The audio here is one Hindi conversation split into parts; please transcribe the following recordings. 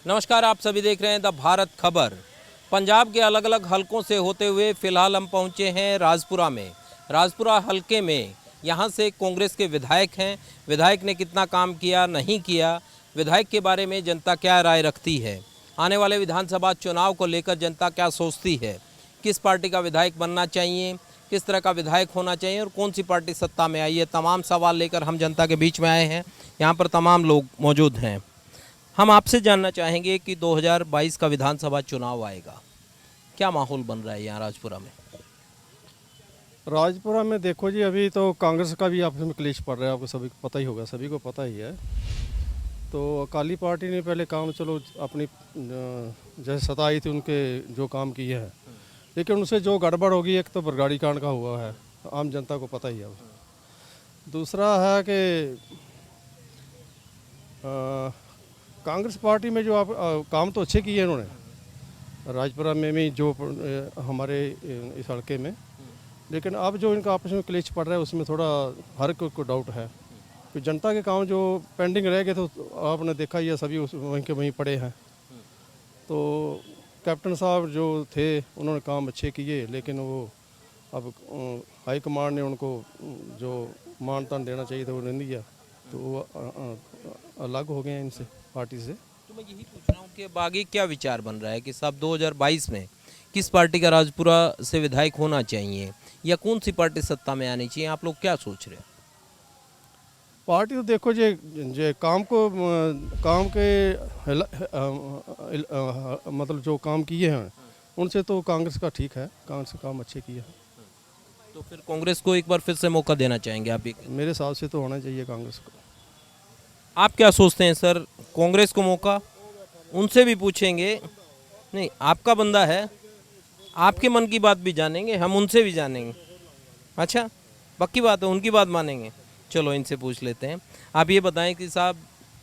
नमस्कार, आप सभी देख रहे हैं द भारत खबर। पंजाब के अलग अलग हलकों से होते हुए फिलहाल हम पहुंचे हैं राजपुरा में। राजपुरा हलके में यहां से कांग्रेस के विधायक हैं। विधायक ने कितना काम किया, नहीं किया, विधायक के बारे में जनता क्या राय रखती है, आने वाले विधानसभा चुनाव को लेकर जनता क्या सोचती है, किस पार्टी का विधायक बनना चाहिए, किस तरह का विधायक होना चाहिए और कौन सी पार्टी सत्ता में आई है, तमाम सवाल लेकर हम जनता के बीच में आए हैं। यहाँ पर तमाम लोग मौजूद हैं। हम आपसे जानना चाहेंगे कि 2022 का विधानसभा चुनाव आएगा, क्या माहौल बन रहा है यहाँ राजपुरा में? राजपुरा में देखो जी, अभी तो कांग्रेस का भी आपस में क्लेश पड़ रहा है, आपको सभी को पता ही होगा, सभी को पता ही है। तो अकाली पार्टी ने पहले काम चलो अपनी जैसे सत्ता आई थी उनके जो काम किए हैं, लेकिन उनसे जो गड़बड़ होगी, एक तो बरगाड़ी कांड का हुआ है, आम जनता को पता ही है। दूसरा है कि कांग्रेस पार्टी में जो आप काम तो अच्छे किए इन्होंने राजपुरा में भी जो हमारे इस हल्के में, लेकिन अब जो इनका आपस में क्लेश पड़ रहा है उसमें थोड़ा हर को डाउट है कि जनता के काम जो पेंडिंग रह गए तो आपने देखा ही है, सभी वहीं के वहीं पड़े हैं। तो कैप्टन साहब जो थे उन्होंने काम अच्छे किए, लेकिन वो अब हाई कमांड ने उनको जो मान तान देना चाहिए था वो नहीं दिया, तो वो अलग हो गए हैं इनसे, पार्टी से। तो मैं यही पूछ रहा हूँ कि अब आगे क्या विचार बन रहा है कि साहब 2022 में किस पार्टी का राजपुरा से विधायक होना चाहिए या कौन सी पार्टी सत्ता में आनी चाहिए, आप लोग क्या सोच रहे हैं? पार्टी तो देखो जे काम को काम के मतलब जो काम किए हैं उनसे तो कांग्रेस का ठीक है, कांग्रेस काम अच्छे किए हैं। तो फिर कांग्रेस को एक बार फिर से मौका देना चाहेंगे आप? मेरे हिसाब से तो होना चाहिए कांग्रेस को। आप क्या सोचते हैं सर, कांग्रेस को मौका? उनसे भी पूछेंगे, नहीं आपका बंदा है, आपके मन की बात भी जानेंगे, हम उनसे भी जानेंगे। अच्छा, पक्की बात है, उनकी बात मानेंगे। चलो इनसे पूछ लेते हैं। आप ये बताएं कि साहब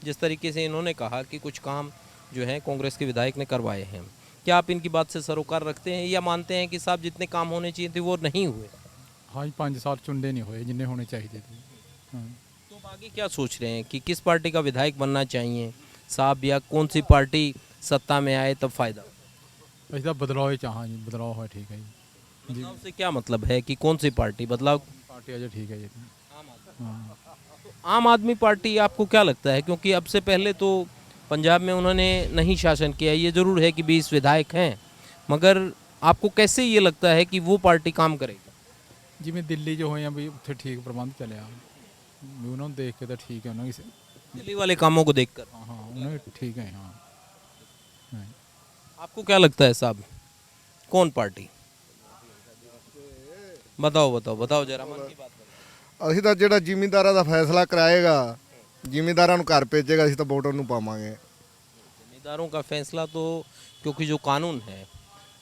जिस तरीके से इन्होंने कहा कि कुछ काम जो है कांग्रेस के विधायक ने करवाए हैं, क्या आप इनकी बात से सरोकार रखते हैं या मानते हैं कि साहब जितने काम होने चाहिए थे वो नहीं हुए? हाँ जी, 5 साल चुनते नहीं हुए जिन्हें होने चाहिए थे। हाँ। तो अब आगे क्या सोच रहे हैं कि किस पार्टी का विधायक बनना चाहिए साहब, या कौन सी पार्टी सत्ता में आए तब फायदा? ऐसा बदलाव ही चाहा जी, बदलाव है ठीक है जी। बदलाव से क्या मतलब है कि कौन सी पार्टी बदलाव? पार्टी आज ठीक है जी। हाँ। तो आम आदमी पार्टी आपको क्या लगता है, क्योंकि अब से पहले तो पंजाब में उन्होंने नहीं शासन किया, ये जरूर है कि 20 विधायक हैं, मगर आपको कैसे ये लगता है कि वो पार्टी काम करेगी? जिमें दिल्ली जो होए भी उत्थे ठीक प्रबंध चलिया, उन्होंने देख के तो ठीक है उन्होंने। दिल्ली वाले कामों को देखकर हाँ हाँ, उन्हें ठीक है। हाँ हाँ। आपको क्या लगता है साहब, कौन पार्टी? बताओ बताओ बताओ जरा, मन की बात बताओ। ਅਸੀਂ ਤਾਂ ਜਿਹੜਾ ਜ਼ਿਮੀਂਦਾਰਾਂ ਦਾ ਫੈਸਲਾ ਕਰਾਏਗਾ, ਜ਼ਿਮੀਂਦਾਰਾਂ ਨੂੰ ਘਰ ਭੇਜੇਗਾ, ਅਸੀਂ ਤਾਂ ਵੋਟ ਉਹਨੂੰ ਪਾਵਾਂਗੇ। जमींदारों का फैसला तो, क्योंकि जो कानून है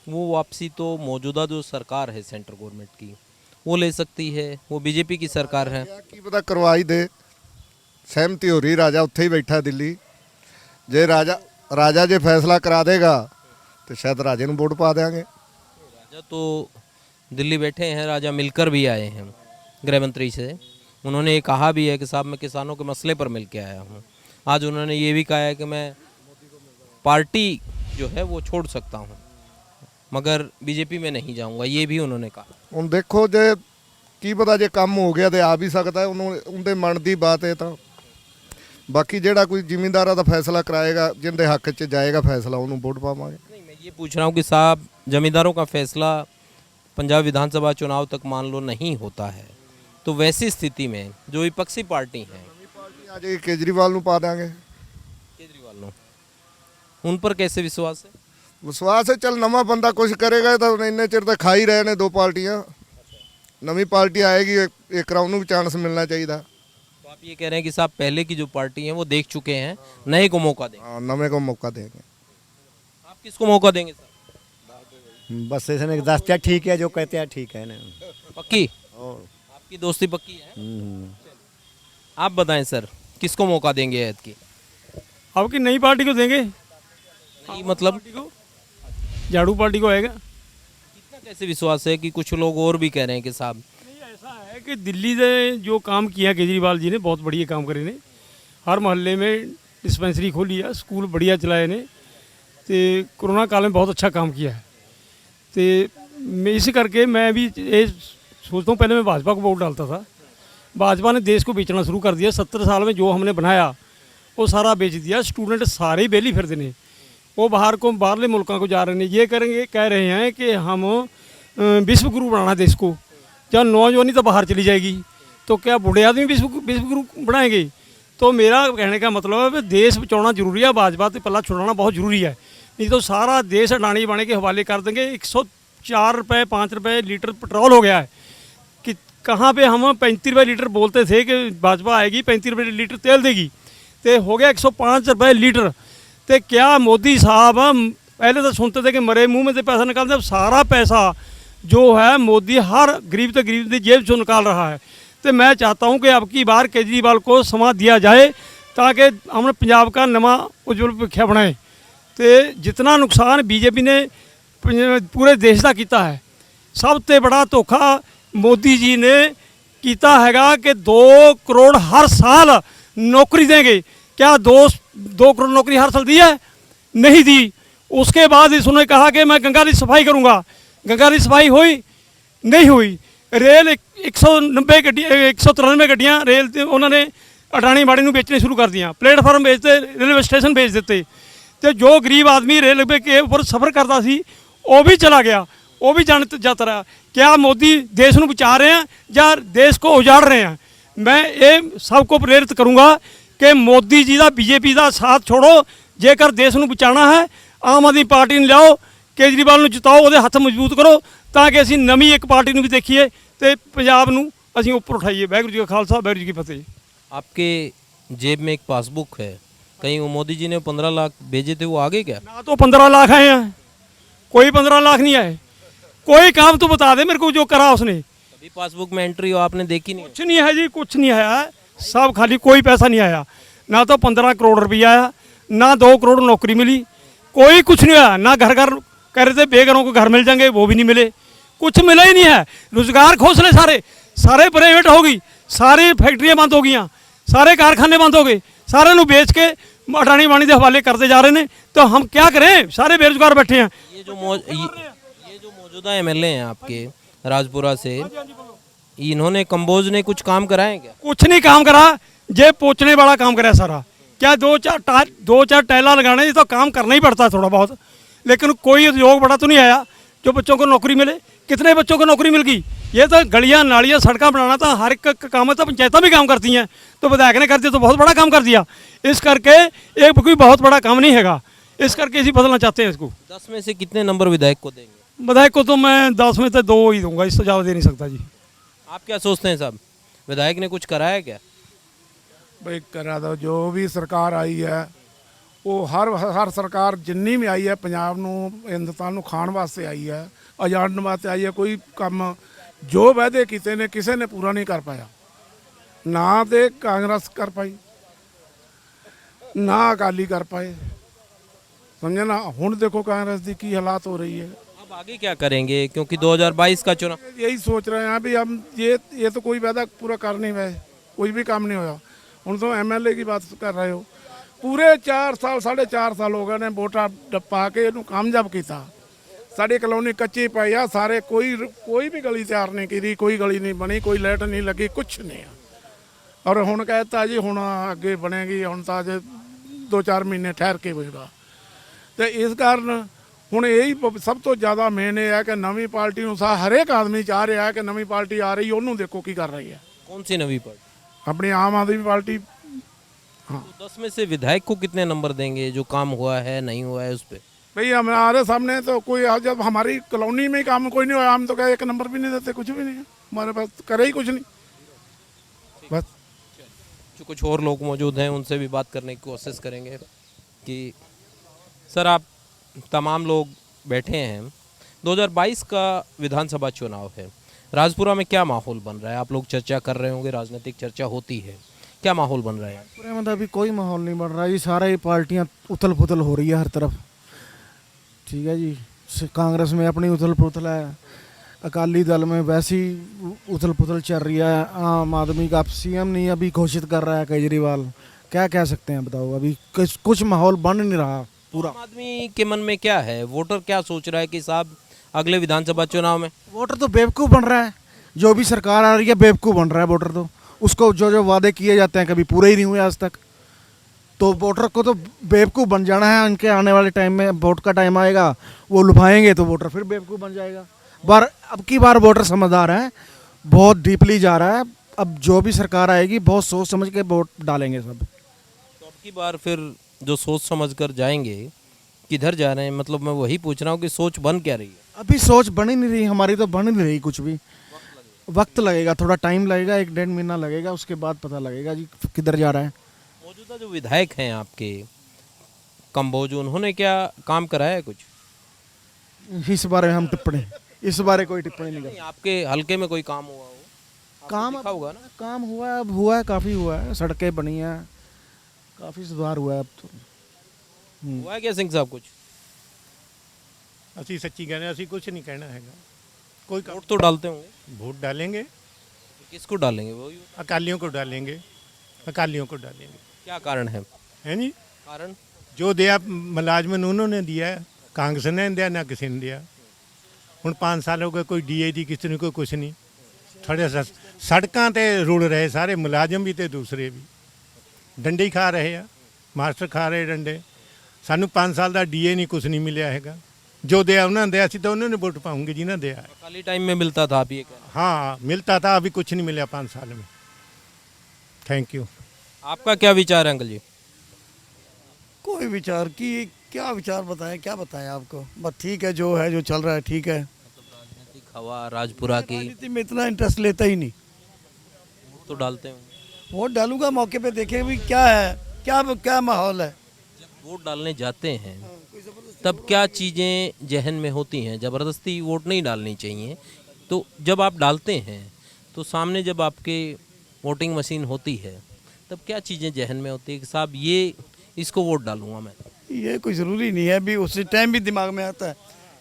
वो वापसी तो मौजूदा जो सरकार है सेंट्रल गवर्नमेंट की वो ले सकती है, वो बीजेपी की सरकार है। ਕੀ ਪਤਾ ਕਰਵਾ ਹੀ ਦੇ, ਸਹਿਮਤੀ ਹੋ ਰਹੀ, ਰਾਜਾ ਉੱਥੇ ਹੀ ਬੈਠਾ ਦਿੱਲੀ। ਜੇ ਰਾਜਾ ਜੇ ਫੈਸਲਾ ਕਰਾ ਦੇਗਾ ਤੇ ਸ਼ਾयद ਰਾਜੇ ਨੂੰ ਵੋਟ ਪਾ ਦੇਾਂਗੇ। राजा तो दिल्ली बैठे हैं, राजा मिलकर भी आए हैं गृह मंत्री से। उन्होंने ये कहा भी है कि साहब मैं किसानों के मसले पर मिल के आया हूँ। आज उन्होंने ये भी कहा है कि मैं पार्टी जो है वो छोड़ सकता हूँ मगर बीजेपी में नहीं जाऊँगा, ये भी उन्होंने कहा। ਹੁਣ ਦੇਖੋ ਜੇ ਕੀ ਪਤਾ ਜੇ ਕੰਮ ਹੋ ਗਿਆ ਤੇ ਆ ਵੀ ਸਕਦਾ, ਉਹਨੂੰ ਉਹਦੇ ਮਨ ਦੀ ਬਾਤ ਹੈ। ਤਾਂ ਬਾਕੀ ਜਿਹੜਾ ਕੋਈ ਜ਼ਿਮੀਂਦਾਰਾਂ ਦਾ ਫੈਸਲਾ ਕਰਾਏਗਾ, ਜਿੰਦੇ ਹੱਕ 'ਚ ਜਾਏਗਾ फैसला, ਉਹਨੂੰ ਵੋਟ पावांगे। नहीं, मैं ये पूछ रहा हूँ कि साहब जमींदारों का फैसला पंजाब विधानसभा चुनाव तक मान लो नहीं होता है, तो वैसी स्थिति में जो विपक्षी पार्टी है ਅੱਜ ਕੇਜਰੀਵਾਲ ਨੂੰ ਪਾ ਦਾਂਗੇ। केजरीवाल नो, उन पर कैसे विश्वास है? ਵਿਸ਼ਵਾਸ ਹੈ, ਚੱਲ ਨਵਾਂ ਬੰਦਾ ਕੁਝ ਕਰੇਗਾ। ਇਹ ਤਾਂ ਇੰਨੇ ਚਿਰ ਤਾਂ ਖਾ ਹੀ ਰਹੇ ਨੇ ਦੋ ਪਾਰਟੀਆਂ, ਨਵੀਂ ਪਾਰਟੀ ਆਏਗੀ, ਇੱਕ ਰਾਉਂਡ ਨੂੰ ਵੀ ਚਾਂਸ ਮਿਲਣਾ ਚਾਹੀਦਾ। तो आप ये कह रहे हैं कि साहब पहले की जो पार्टी है वो देख चुके हैं, नए को मौका देंगे। हाँ, नवे को मौका देंगे। आप किसको मौका देंगे सर? बस इसने दस क्या ठीक है, जो कहते हैं ठीक है ना। पक्की? और आपकी दोस्ती पक्की है? आप बताएं सर, किसको मौका देंगे ऐद की? आपकी नई पार्टी को देंगे, नहीं मतलब पार्टी को, झाड़ू पार्टी को आएगा। कितना कैसे विश्वास है कि कुछ लोग और भी कह रहे हैं कि साहब? नहीं, ऐसा है कि दिल्ली से जो काम किया केजरीवाल जी ने, बहुत बढ़िया काम करे ने। हर मोहल्ले में डिस्पेंसरी खोली है, स्कूल बढ़िया चलाए ने, ਤੇ कोरोना काल में बहुत अच्छा काम किया है। तो मैं इस करके मैं भी ये सोचता हूँ, पहले मैं भाजपा को वोट डालता था। भाजपा ने देश को बेचना शुरू कर दिया। 70 साल में जो हमने बनाया वो सारा बेच दिया। स्टूडेंट सारे ही बेली फिरते हैं, वो बाहरले मुल्कों को जा रहे हैं। ये करेंगे, कह रहे हैं कि हम विश्व गुरु बनाना देश को। जब नौजवानी तो बाहर चली जाएगी तो क्या बूढ़े आदमी विश्व गुरु बनाएंगे? तो मेरा कहने का मतलब है कि देश बचाना जरूरी है, भाजपा से पल्ला छुड़ाना बहुत ज़रूरी है। नहीं तो सारा देश अडानी बाणी के हवाले कर देंगे। 104 रुपये 5 रुपये लीटर पेट्रोल हो गया है कि कहाँ पे हम 35 रुपये लीटर बोलते थे कि भाजपा आएगी 35 रुपये लीटर तेल देगी, तो हो गया 105 रुपये लीटर। तो क्या मोदी साहब पहले तो सुनते थे कि मरे मुंह में से पैसा निकालते, अब सारा पैसा जो है मोदी हर गरीब से गरीब की जेब से निकाल रहा है। तो मैं चाहता हूँ कि अब की बार केजरीवाल को समा दिया जाए ताकि हम पंजाब का नवा उज्जवल भविष्य बनाए। तो जितना नुकसान बीजेपी ने पूरे देश का किया है, सब तो बड़ा धोखा मोदी जी ने किया हैगा कि 2 करोड़ हर साल नौकरी देंगे। क्या 2 करोड़ नौकरी हर साल दी है? नहीं दी। उसके बाद इसने कहा कि मैं गंगा की सफाई करूँगा। गंगा की सफाई हुई? नहीं हुई। रेल 193 ਗੱਡੀਆਂ रेल ਉਹਨਾਂ ਨੇ ਅਡਾਣੀ ਬਾੜੀ ਨੂੰ ਵੇਚਣੇ शुरू कर दिया। प्लेटफार्म बेचते, रेलवे स्टेशन बेच देते। तो जो गरीब आदमी रेलवे के ऊपर सफ़र करता सी वो भी चला गया, वो भी जाता रहा। क्या मोदी देश को बचा रहे हैं या देश को उजाड़ रहे हैं? मैं ये सबको प्रेरित करूँगा कि मोदी जी का बीजेपी का साथ छोड़ो। जेकर देश को बचाना है आम आदमी पार्टी ने लियाओ, केजरीवाल ਨੂੰ ਜਿਤਾਓ, ਉਹਦੇ ਹੱਥ ਮਜ਼ਬੂਤ ਕਰੋ ਤਾਂ ਕਿ ਅਸੀਂ ਨਵੀਂ ਇੱਕ ਪਾਰਟੀ ਨੂੰ ਵੀ ਦੇਖੀਏ ਤੇ ਪੰਜਾਬ ਨੂੰ ਅਸੀਂ ਉੱਪਰ ਉਠਾਈਏ। ਵਾਹਿਗੁਰੂ ਜੀ ਕਾ ਖਾਲਸਾ, ਵਾਹਿਗੁਰੂ ਜੀ ਕੀ ਫਤਿਹ। आपके जेब में एक पासबुक है, कहीं वो मोदी जी ने 15 लाख भेजे थे, वो आगे क्या? ना तो 15 लाख आए हैं, कोई 15 लाख नहीं आए। कोई काम तो बता दे मेरे को जो करा उसने। अभी पासबुक में एंट्री हो आपने देखी नहीं? कुछ नहीं है जी, कुछ नहीं आया। सब खाली, कोई पैसा नहीं आया। ना तो 15 करोड़ रुपया आया, ना 2 करोड़ नौकरी मिली, कोई कुछ नहीं आया। ना घर घर कह रहे थे बेघरों को घर मिल जाएंगे, वो भी नहीं मिले। कुछ मिला ही नहीं है। रोजगार खोसले सारे प्राइवेट हो गई, सारी फैक्ट्रियाँ बंद हो गई, सारे कारखाने बंद हो गए, सारे ਨੂੰ बेच के अडानी बाणी के हवाले करते जा रहे हैं। तो हम क्या करें? सारे बेरोजगार बैठे हैं। ये जो मौजूदा एमएलए हैं आपके राजपुरा से, इन्होंने कंबोज ने कुछ काम कराए क्या? कुछ नहीं काम करा, ये पोचने वाला काम करा सारा। क्या 2-4 टाइला लगाने, ये तो काम करना ही पड़ता है थोड़ा बहुत, लेकिन कोई उद्योग बड़ा तो नहीं आया जो बच्चों को नौकरी मिले। कितने बच्चों को नौकरी मिल गई? ये तो गलियां नालियां सड़कें बनाना तो हर एक काम है, तो पंचायतें भी काम करती हैं। तो विधायक ने कर दिया तो बहुत बड़ा काम कर दिया। इस करके एक कोई बहुत बड़ा काम नहीं हैगा। इस करके इसी बदलना चाहते हैं इसको। 10 में से कितने नंबर विधायक को देंगे? विधायक को तो मैं 10 में से 2 ही दूंगा, इससे ज़्यादा दे नहीं सकता जी। आप क्या सोचते हैं साहब, विधायक ने कुछ कराया क्या? भाई करा दो। जो भी सरकार आई है वो हर सरकार जिन्नी भी आई है पंजाब नूं, हिंदुस्तान नूं खाण वास्ते आई है, उजाड़न वास्ते आई है। कोई काम जो वायदे किए ने किसी ने पूरा नहीं कर पाया। ना तो कांग्रेस कर पाई, ना अकाली कर पाए, समझे ना। हुण देखो कांग्रेस की की हालात हो रही है। अब आगे क्या करेंगे, क्योंकि 2022 का चुनाव? यही सोच रहे हैं भी हम ये तो कोई वादा पूरा कर नहीं पाए, कोई भी काम नहीं होया। हुण तो MLA की बात कर रहे हो। पूरे 4 साल 4.5 साल हो गए ने वोटा पा के इहनूं कामयाब किया। साड़ी कलोनी कच्ची पई आ, सारे कोई भी गली तैयार नहीं की, कोई गली नहीं बनी, कोई लाइट नहीं लगी, कुछ नहीं। और हुण कहता जी हुण अगे बनेगी, हुण तो अजे 2-4 महीने ठहर के होएगा। तो इस कारण हुण यही सब तो ज़्यादा मेन ये है कि नवीं पार्टी नूं हरेक आदमी चाह रहा है कि नवीं पार्टी आ रही, उन्होंने देखो की कर रही है। कौन सी नवी पार्टी? अपनी आम आदमी पार्टी। हाँ, तो 10 में से विधायक को कितने नंबर देंगे, जो काम हुआ है नहीं हुआ है उस पर? भाई हमारे सामने तो कोई, जब हमारी कॉलोनी में काम कोई नहीं हुआ, हम तो क्या 1 नंबर भी नहीं देते, कुछ भी नहीं है हमारे पास, करे ही कुछ नहीं बस। जो कुछ और लोग मौजूद हैं उनसे भी बात करने की कोशिश करेंगे कि सर, आप तमाम लोग बैठे हैं, 2022 का विधानसभा चुनाव है, राजपुरा में क्या माहौल बन रहा है? आप लोग चर्चा कर रहे होंगे, राजनीतिक चर्चा होती है, क्या माहौल बन रहा है? पूरे में अभी कोई माहौल नहीं बन रहा जी। सारा ही पार्टियां उथल पुथल हो रही है हर तरफ। ठीक है जी, कांग्रेस में अपनी उथल पुथल है, अकाली दल में वैसी उथल पुथल चल रही है। आम आदमी का CM नहीं अभी घोषित कर रहा है केजरीवाल, क्या कह सकते हैं बताओ। अभी कुछ माहौल बन नहीं रहा। पूरा। आम आदमी के मन में क्या है, वोटर क्या सोच रहा है कि साहब अगले विधानसभा चुनाव में? वोटर तो बेवकूफ़ बन रहा है, जो भी सरकार आ रही है बेवकूफ़ बन रहा है वोटर तो। उसको जो जो वादे किए जाते हैं कभी पूरे ही नहीं हुए आज तक, तो वोटर को तो बेवकूफ़ बन जाना है। उनके आने वाले टाइम में वोट का टाइम आएगा, वो लुभाएंगे तो वोटर फिर बेवकूफ़ बन जाएगा। अब की बार वोटर समझदार है, बहुत डीपली जा रहा है। अब जो भी सरकार आएगी बहुत सोच समझ के वोट डालेंगे सब। तो अब की बार फिर जो सोच समझ कर जाएंगे, किधर जा रहे हैं? मतलब मैं वही पूछ रहा हूँ कि सोच बन क्या रही है? अभी सोच बन ही नहीं रही हमारी, तो बन ही नहीं रही कुछ भी। वक्त लगेगा, थोड़ा टाइम लगेगा, 1-1.5 महीना लगेगा, उसके बाद पता लगेगा जी किधर जा रहा है। मौजूदा जो विधायक हैं आपके कंबोज, उन्होंने क्या काम कराया है कुछ? इस बारे में हम टिप्पणी, इस बारे कोई टिप्पणी नहीं नहीं, आपके हलके में कोई काम हुआ हो? कर। काम देखा होगा ना। काम हुआ है, अब हुआ है, काफ़ी हुआ है, सड़कें बनी हैं, काफ़ी सुधार हुआ है अब तो। हुआ है क्या सिंह साहब कुछ? ਅਸੀਂ ਸੱਚੀ ਕਹਿੰਦੇ ਅਸੀਂ ਕੁਝ ਨਹੀਂ ਕਹਿਣਾ ਹੈਗਾ ਕੋਈ वोट तो डालते होंगे, वोट डालेंगे किसको डालेंगे वही? अकालियों को डालेंगे अकालियों को डालेंगे क्या कारण है? है जी कारण जो दिया मुलाजमन उन्होंने दिया है, कांग्रेस ने दिया ना किसी ने दिया। ਹੁਣ 5 ਸਾਲ ਹੋ ਗਏ ਕੋਈ ਡੀਏ ਦੀ ਕਿਸੇ ਨੂੰ ਕੋਈ ਕੁਛ ਨਹੀਂ। ਥੋੜੇ ਸੜਕਾਂ ਤੇ ਰੁੜ ਰਹੇ ਸਾਰੇ ਮੁਲਾਜ਼ਮ ਵੀ ਤੇ ਦੂਸਰੇ ਵੀ ਡੰਡੇ ਹੀ ਖਾ ਰਹੇ ਆ, ਮਾਸਟਰ ਖਾ ਰਹੇ ਡੰਡੇ। ਸਾਨੂੰ 5 ਸਾਲ ਦਾ ਡੀਏ ਨਹੀਂ ਕੁਛ ਨਹੀਂ ਮਿਲਿਆ ਹੈਗਾ। जो दिया उन्होंने दिया सी तो उन्होंने वोट पाऊंगे जिन्हें दिया है। खाली टाइम में मिलता था, आप ये कह रहे हैं। हाँ मिलता था, अभी कुछ नहीं मिला 5 साल में। Thank you. आपका क्या विचार है अंकल जी? कोई विचार की क्या विचार बताएं, क्या बताएं आपको, बस ठीक है जो है, जो चल रहा है ठीक है। राजनीतिक हवा राजपुरा की राजनीति में इतना इंटरेस्ट लेता ही नहीं। तो डालते होंगे। वोट डालूंगा, मौके पे देखें भी क्या है, क्या क्या माहौल है। जब वोट डालने जाते हैं तब क्या चीज़ें जहन में होती हैं? ज़बरदस्ती वोट नहीं डालनी चाहिए, तो जब आप डालते हैं तो सामने जब आपके वोटिंग मशीन होती है तब क्या चीज़ें जहन में होती है कि साहब ये इसको वोट डालूंगा मैं? ये कोई ज़रूरी नहीं है, अभी उसी टाइम भी दिमाग में आता है,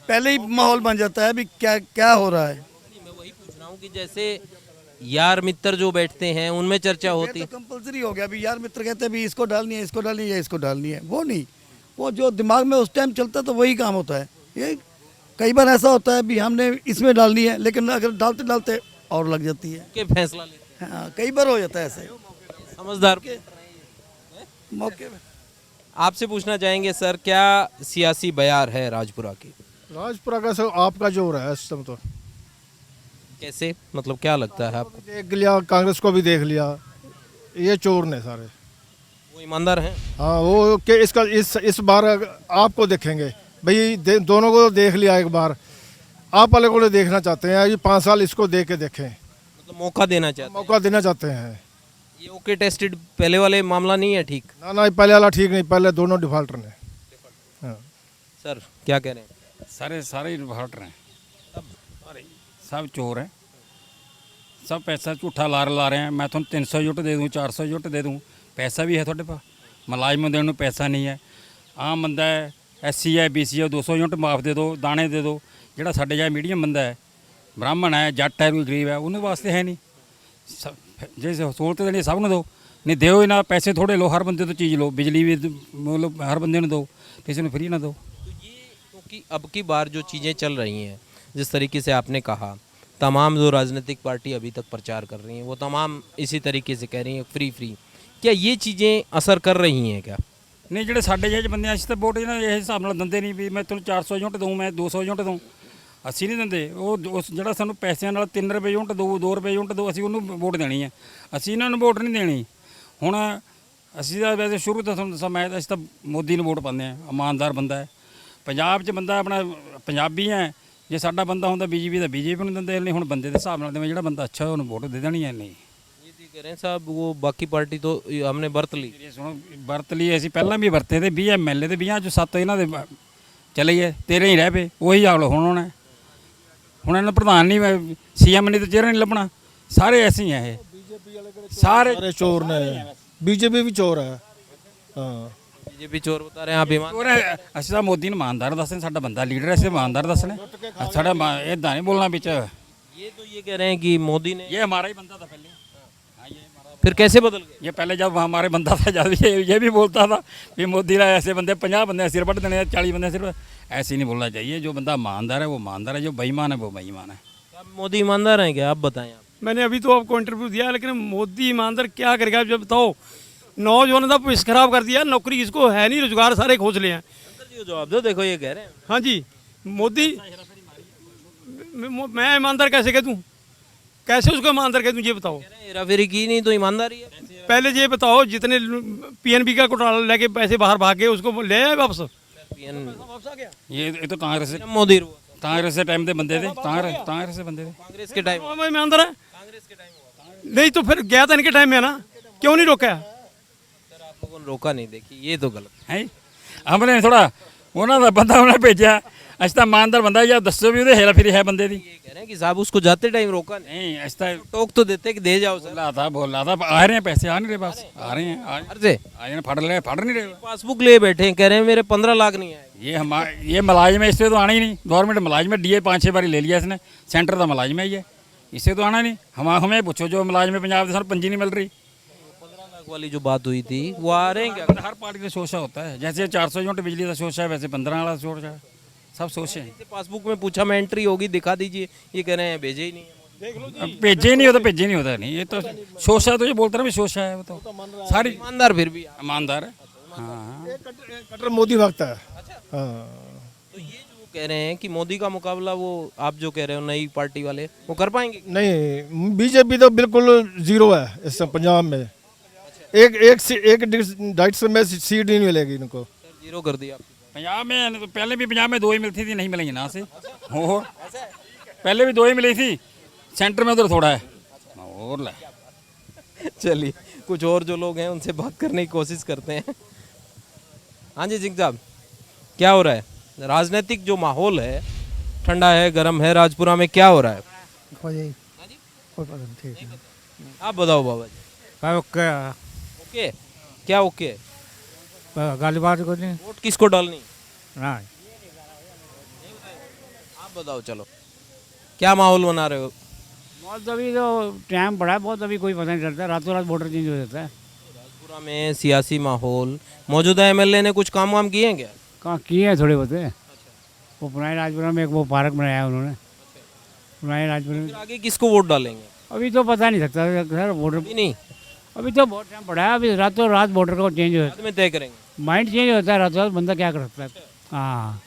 पहले ही माहौल बन जाता है अभी क्या क्या हो रहा है। मैं वही पूछ रहा हूँ कि जैसे यार मित्र जो बैठते हैं उनमें चर्चा होती है। तो कंपलसरी हो गया, अभी यार मित्र कहते हैं भी इसको डालनी है, इसको डालनी है, इसको डालनी है, वो नहीं, वो जो दिमाग में उस टाइम चलता है तो वही काम होता है। ये कई बार ऐसा होता है भी हमने इसमें डालनी है, लेकिन अगर डालते डालते और लग जाती है, के फैसला लेते हैं। हाँ कई बार हो जाता है ऐसे समझदार। मौके में। आपसे पूछना चाहेंगे सर, क्या सियासी बयार है राजपुरा की? राजपुरा का सब आपका जोर है इस समय तो। कैसे, मतलब क्या लगता है आपको? देख लिया, कांग्रेस को भी देख लिया, ये चोर ने सारे। वो ईमानदार हैं? हाँ वो कि इसका इस बार आपको देखेंगे भाई, दोनों को देख लिया एक बार, आप वाले को देखना चाहते हैं, ये 5 साल इसको दे के देखें, मतलब मौका देना चाहते हैं। मौका देना चाहते हैं। ये ओके टेस्टेड पहले वाले मामला नहीं है? ठीक। ना ना पहले वाला ठीक नहीं, पहले दोनों डिफॉल्टर ने। हाँ सर क्या कह रहे हैं? सारे सारे इन्वर्टर हैं, सब चोर हैं, सब पैसा झूठा ला रहे हैं। मैं थोड़ा 300 यूनिट दे दूँ, 400 यूनिट दे दूँ, पैसा भी है थोड़े पास, मुलाजम देने को पैसा नहीं है। आम बंदा है, SC है, BC है, 200 यूनिट माफ़ दे दो, दाने दे दो। ਜਿਹੜਾ ਸਾਡੇ ਜਿਹਾ ਮੀਡੀਅਮ ਬੰਦਾ ਹੈ, ਬ੍ਰਾਹਮਣ ਹੈ, ਜੱਟ ਹੈ, ਕੋਈ ਗਰੀਬ ਹੈ, ਉਹਦੇ ਵਾਸਤੇ ਹੈ ਨਹੀਂ। ਜੇ ਸਹੂਲਤ ਦੇਣੀ ਸਭ ਨੂੰ ਦਿਓ, ਨਹੀਂ ਦਿਓ ਹੀ ਨਾ, ਪੈਸੇ ਥੋੜੇ ਲਓ, ਹਰ ਬੰਦੇ ਤੋਂ ਚੀਜ਼ ਲਓ, ਬਿਜਲੀ ਵੀ मतलब हर बंदे ਨੂੰ ਦਿਓ, ਕਿਸੇ ਨੂੰ फ्री ना दो। तो ये क्योंकि अब की बार जो चीज़ें चल रही हैं, जिस तरीके से आपने कहा, तमाम जो राजनीतिक पार्टी अभी तक प्रचार कर रही हैं वो तमाम इसी तरीके से कह रही हैं फ्री फ्री, क्या ये चीज़ें असर कर रही हैं क्या? ਨਹੀਂ ਜਿਹੜੇ ਸਾਡੇ ਜਿਹੇ ਬੰਦੇ ਅਸੀਂ ਤਾਂ ਵੋਟ ਇਹਨਾਂ ਇਹ ਹਿਸਾਬ ਨਾਲ ਦਿੰਦੇ ਨਹੀਂ ਵੀ ਮੈਂ ਤੁਹਾਨੂੰ 400 ਯੂਨਿਟ ਦਊਂ, ਮੈਂ 200 ਯੂਨਿਟ ਦਊਂ, ਅਸੀਂ ਨਹੀਂ ਦਿੰਦੇ। ਉਹ ਉਸ ਜਿਹੜਾ ਸਾਨੂੰ ਪੈਸਿਆਂ ਨਾਲ 3 ਰੁਪਏ ਯੂਨਿਟ ਦਊ, 2 ਰੁਪਏ ਯੂਨਿਟ ਦਊ, ਅਸੀਂ ਉਹਨੂੰ ਵੋਟ ਦੇਣੀ ਹੈ, ਅਸੀਂ ਇਹਨਾਂ ਨੂੰ ਵੋਟ ਨਹੀਂ ਦੇਣੀ। ਹੁਣ ਅਸੀਂ ਤਾਂ ਵੈਸੇ ਸ਼ੁਰੂ ਤੋਂ ਤੁਹਾਨੂੰ ਦੱਸਾਂ, ਮੈਂ ਅਸੀਂ ਤਾਂ ਮੋਦੀ ਨੂੰ ਵੋਟ ਪਾਉਂਦੇ ਹਾਂ, ਇਮਾਨਦਾਰ ਬੰਦਾ ਹੈ। ਪੰਜਾਬ 'ਚ ਬੰਦਾ ਆਪਣਾ ਪੰਜਾਬੀ ਹੈ, ਜੇ ਸਾਡਾ ਬੰਦਾ ਹੁੰਦਾ BJP ਦਾ BJP ਨੂੰ ਦਿੰਦੇ ਨਹੀਂ। ਹੁਣ ਬੰਦੇ ਦੇ ਹਿਸਾਬ ਨਾਲ ਜਿਵੇਂ ਜਿਹੜਾ ਬੰਦਾ ਅੱਛਾ ਉਹਨੂੰ ਵੋਟ ਦੇ ਦੇਣੀ ਹੈ। ਨਹੀਂ कह रहे हैं साहब वो बाकी पार्टी तो हमने बरत ली। ਸੁਣੋ ਵਰਤ ਲਈ, ਅਸੀਂ ਪਹਿਲਾਂ ਵੀ ਵਰਤੇ ਤੇ 20 MLA ਤੇ 20 ਚੋਂ 7 ਇਹਨਾਂ ਦੇ ਚਲੇ ਗਏ, 13 ਹੀ ਰਹਿ ਪਏ। ਉਹੀ ਹਾਲ ਹੁਣ ਹੋਣਾ। ਹੁਣ ਇਹਨਾਂ ਪ੍ਰਧਾਨ ਨਹੀਂ, CM ਨਹੀਂ ਤੇ ਚਿਹਰਾ ਨਹੀਂ ਲੱਭਣਾ, ਸਾਰੇ ਐਸੇ ਹੀ ਆ ਇਹ ਸਾਰੇ चोर ने, बीजेपी भी चोर है। हाँ बीजेपी चोर बता रहे हैं आप? ईमान ਚੋਰ ਹੈ। ਅਸੀਂ ਤਾਂ ਮੋਦੀ ਨੂੰ ਇਮਾਨਦਾਰ ਦੱਸਦੇ, ਸਾਡਾ ਬੰਦਾ ਲੀਡਰ ਹੈ, ਅਸੀਂ ਇਮਾਨਦਾਰ ਦੱਸਣੇ, ਸਾਡਾ ਇਦਾਂ ਨਹੀਂ ਬੋਲਣਾ ਵਿੱਚ। ये तो ये कह रहे हैं कि मोदी ने ਇਹ ਹਮਾਰਾ ਹੀ ਬੰਦਾ था पहले। हाँ ये हमारा फिर कैसे बदल गए? ये पहले जब हमारे बंदा था जब ये भी बोलता था कि मोदी ने ऐसे बंदे 50 बंदे सिर पट देने 40 बंदे सिर ऐसे नहीं बोलना चाहिए। जो बंदा ईमानदार है वो ईमानदार है, जो बेईमान है वो बेईमान है। अब मोदी ईमानदार हैं क्या, आप बताएं आप। मैंने अभी तो आपको इंटरव्यू दिया, लेकिन मोदी ईमानदार क्या करेगा जब बताओ। नौजवानों का भविष्य खराब कर दिया, नौकरी इसको है नहीं, रोजगार सारे खोज लिए हैं। अंकल जी जवाब दो, देखो ये कह रहे हैं। हाँ जी, मोदी मैं ईमानदार कैसे कह दूँ, कैसे उसको ईमानदार कह दूँ ये बताओ। हेराफेरी की नहीं तो ईमानदारी है। पहले ये बताओ, जितने पीएनबी का घोटाला लेके पैसे बाहर भागे उसको ले आए वापस। ये तो कांग्रेस से मोदी कांग्रेस से टाइम दे बंदे थे, कांग्रेस से बंदे थे। कांग्रेस के टाइम ईमानदार है नहीं तो फिर गया था इनके टाइम में ना, क्यों नहीं रोका? सर आप लोगों ने रोका नहीं, देखिए ये तो गलत है। हमने थोड़ा ਉਹਨਾਂ ਦਾ ਬੰਦਾ ਉਹਨੇ ਭੇਜਿਆ, ਅਸੀਂ ਤਾਂ ਇਮਾਨਦਾਰ ਬੰਦਾ ਜਾਂ ਦੱਸੋ ਵੀ ਉਹਦੇ ਹੇਰਾ ਫੇਰੀ ਹੈ ਬੰਦੇ ਦੀ। ये कह रहे हैं कि साहब उसको जाते टाइम रोका नहीं, नहीं ਅਸੀਂ ਤਾਂ टोक तो देते कि दे जाओ सर। बोल रहा था आ रहे हैं पैसे, आ नहीं रहे पास, आ रहे हैं घर से आ रहे हैं, फड़ नहीं रहे। पासबुक ले बैठे हैं, कह रहे हैं मेरे 15 लाख नहीं आए। ये मुलाजिम है, इससे तो आना ही नहीं। गवर्नमेंट मुलाजिम है, DA 5-6 बारी ले लिया इसने, सेंटर का मुलाजिम है ये, इससे तो आना नहीं। हमें पूछो जो मुलाजिम है पंजाब के, सर पंजी नहीं मिल रही। 15 लाख वाली जो बात हुई थी वो आ रहे हैं क्या? हर पार्टी का शोषा होता है, जैसे 400 यूनिट बिजली का शोषा है वैसे 15 वाला शोषा है, सब शोषे हैं। पासबुक में पूछा मैं एंट्री होगी दिखा दीजिए, ये कह रहे हैं भेजे ही नहीं है। भेजे नहीं होता, भेजे नहीं होता नहीं, ये तो शोषा, तो ये बोलते ना भी शोषा है, वो तो सारी ईमानदार फिर भी ईमानदार है। हाँ कट्टर मोदी भक्त है। हाँ तो ये जो कह रहे हैं कि मोदी का मुकाबला वो आप जो कह रहे हो नई पार्टी वाले वो कर पाएंगे? नहीं, बीजेपी तो बिल्कुल जीरो है इस पंजाब में। एक डाइट में सीट ही नहीं मिलेगी इनको। जीरो कर दिया आपने। पंजाब में तो पहले भी पंजाब में 2 ही मिलती थी, नहीं मिलेंगी ना से हो। पहले भी 2 ही मिली थी, सेंटर में उधर थोड़ा है और ला। चलिए कुछ और जो लोग हैं उनसे बात करने की कोशिश करते हैं। हाँ जी सिंह साहब, क्या हो रहा है? राजनीतिक जो माहौल है ठंडा है, गर्म है, राजपुरा में क्या हो रहा है? कोई पता नहीं, ठीक है। आप बताओ बाबा जी। ओके क्या ओके? गाली बात को नहीं वोट किसको डालनी? ना आप बताओ चलो, क्या माहौल बना रहे हो? बहुत अभी तो टाइम पड़ा है, बहुत अभी कोई पता नहीं चलता, रातों रात वोटर चेंज हो जाता है। राजपुरा में सियासी माहौल, मौजूदा एमएलए ने कुछ काम वाम किए हैं क्या? कहाँ किए हैं थोड़े बहुत। वो पुराने राजपुरा में एक वो पार्क बनाया उन्होंने, पुराने राजपुरा में। फिर आगे किसको वोट डालेंगे? अभी तो पता नहीं सकता सर, वोटर अभी नहीं, अभी तो बहुत टाइम पड़ा है, अभी रातों रात वोटर को चेंज हो बाद में तय करेंगे। जाता है, माइंड चेंज होता है रातों रात, बंदा क्या कर सकता है। हाँ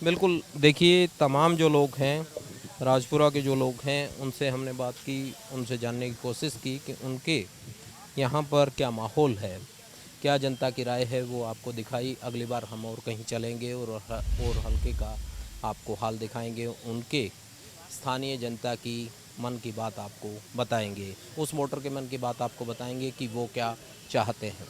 बिल्कुल, देखिए तमाम जो लोग हैं राजपुरा के जो लोग हैं उनसे हमने बात की, उनसे जानने की कोशिश की कि उनके यहाँ पर क्या माहौल है, क्या जनता की राय है, वो आपको दिखाई। अगली बार हम और कहीं चलेंगे और हल्के का आपको हाल दिखाएंगे, उनके स्थानीय जनता की मन की बात आपको बताएंगे, उस वोटर के मन की बात आपको बताएंगे कि वो क्या चाहते हैं।